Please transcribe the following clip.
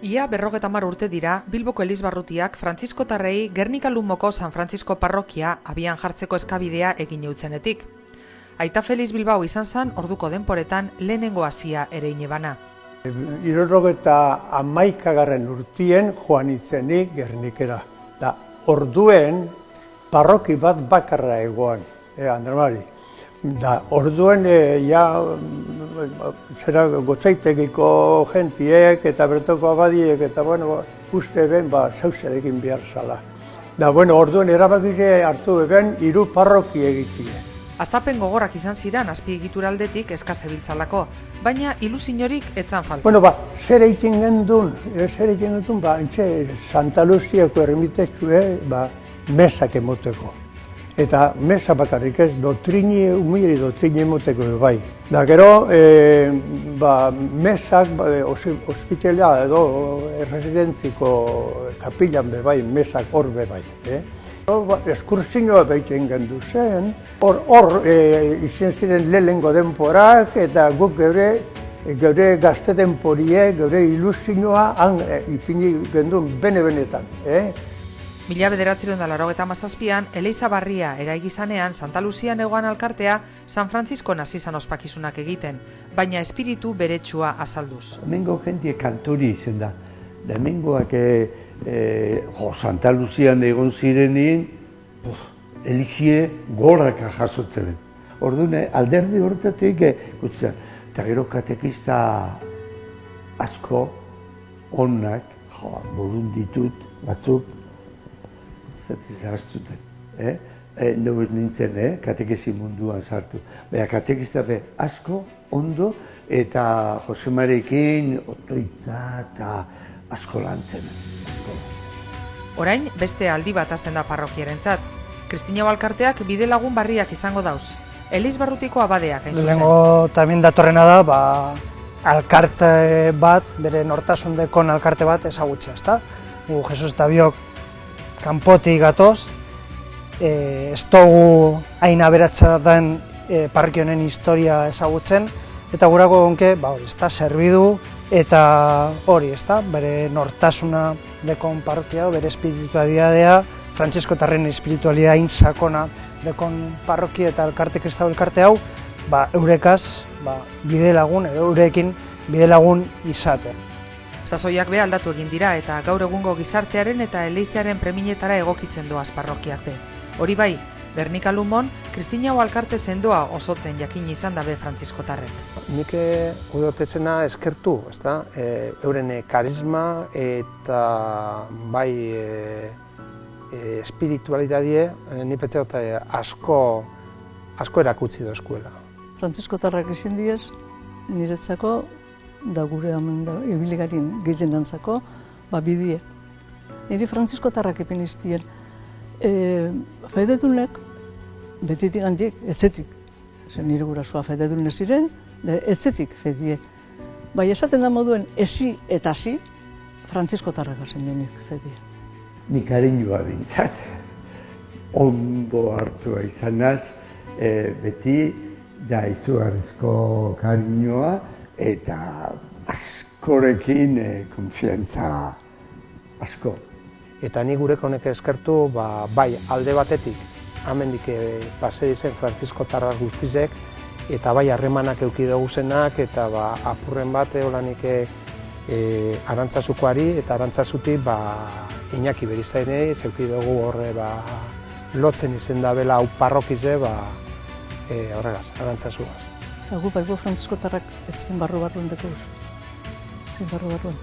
Ia 50 urte dira Bilboko Elizbarrutiak Frantziskotarrei Gernika-Lumoko San Frantzisko parrokia abian jartzeko eskabidea egin eutzenetik. Aita Feliz Bilbao izan zen orduko denporetan lehenengo hasia ere inebana. 71. urtien joan itzenik Gernikera. Da, orduen parroki bat bakarra egoan, Andramari. Da, orduen zera gotzaitegiko gentiek eta bertoko abadiek eta uste eben zauzer egin behar zala. Da, orduen erabakize hartu eben 3 parroki egitie. Astapen gogorrak izan ziren azpiegitura aldetik eskazebiltzalako, baina ilusinorik etzan falta. Zer egiten gendun, entxe Santa Luziako ermitetxue mesak emoteko. Eta mesa bakarrik ez, umiri doktrini emoteko bai. Da gero, mesak, ospitalea edo residentziko kapilan bai, mesak hor bai. Eskursioa behiten gendu zen, hor izan ziren lehenengo denporak eta guk geure gazte denporie, geure ilusioa han ipini gendun bene-benetan. 1987an Eleiza Barria eraigizanean Santa Luzian egoan alkartea San Frantzisko nazizan ospakizunak egiten, baina espiritu beretsua azalduz. Hemengo jentie kanturi izen da. Hemengoak Santa Luzian egon zirenin, Elizie goraka jasotzen. Orduan, alderdi horretatik, eta gero katekista asko, onak, borun ditut, batzuk, zehaztuten. Nobez nintzen, katekesi munduan sartu. Baina katekista asko, ondo, eta Jose Marekin, otoitza eta asko lantzen. Orain, beste aldi bat hasten da parrokierentzat. Kristina Alkarteak bidelagun barriak izango dauz. Elizbarrutiko abadeak hain zuzen. Lehenengo tamin datorrena da, alkarte bat, bere nortasundekon alkarte bat ezagutzea, ezta? Jesus eta biok kanpotik gatoz, ez dugu hain aberatsa den parrokionen historia ezagutzen, eta gurako gonke, serbidu eta hori, bere nortasuna dekon parrokia, bere espiritualidadea, Frantziskotarren espiritualidad hain sakona dekon parrokia eta elkarte kristau elkarte hau, eurekaz bidelagun edo eurekin bidelagun izate. Sasoiak be aldatu egin dira eta gaur egungo gizartearen eta Eleizearen premietara egokitzen doaz parrokiak be. Hori bai, Gernika-Lumon, Kristina Alkarte sendoa osotzen jakin izan dabe Frantziskotarrek. Nik udotetzena eskertu, euren karisma eta bai espiritualidadie, ni petxeot asko erakutsi do eskuela. Frantziskotarrak izin diez, niretzako, da gure hemen ibiligarin gehienantzako, bidie. Niri Frantziskotarrak ipin iztien, fededunek, betitik handik, etzetik. Nire gurasoa fededunek ziren, etzetik fedie. Bai, esaten da moduen, esi eta si, Frantziskotarrak zen denik fedie. Nik harinua bintzat, ondo hartua izanaz, beti da izugarrizko karinua eta askorekin konfiantza asko. Eta ni gureko honek eskertu, bai alde batetik, amendik pase dizen Frantziskotarrak guztizek, eta bai harremanak eduki dugu zenak, eta apurren bat eolanik Arantzazukoari eta Arantzazutik Iñaki Berizainei, zeuki dugu horre lotzen izen da bela hau parrokize, horregaz, Arantzazugaz. Gu Frantziskotarrak etzen barru-barruen dekoz. Etzen barru-barruen.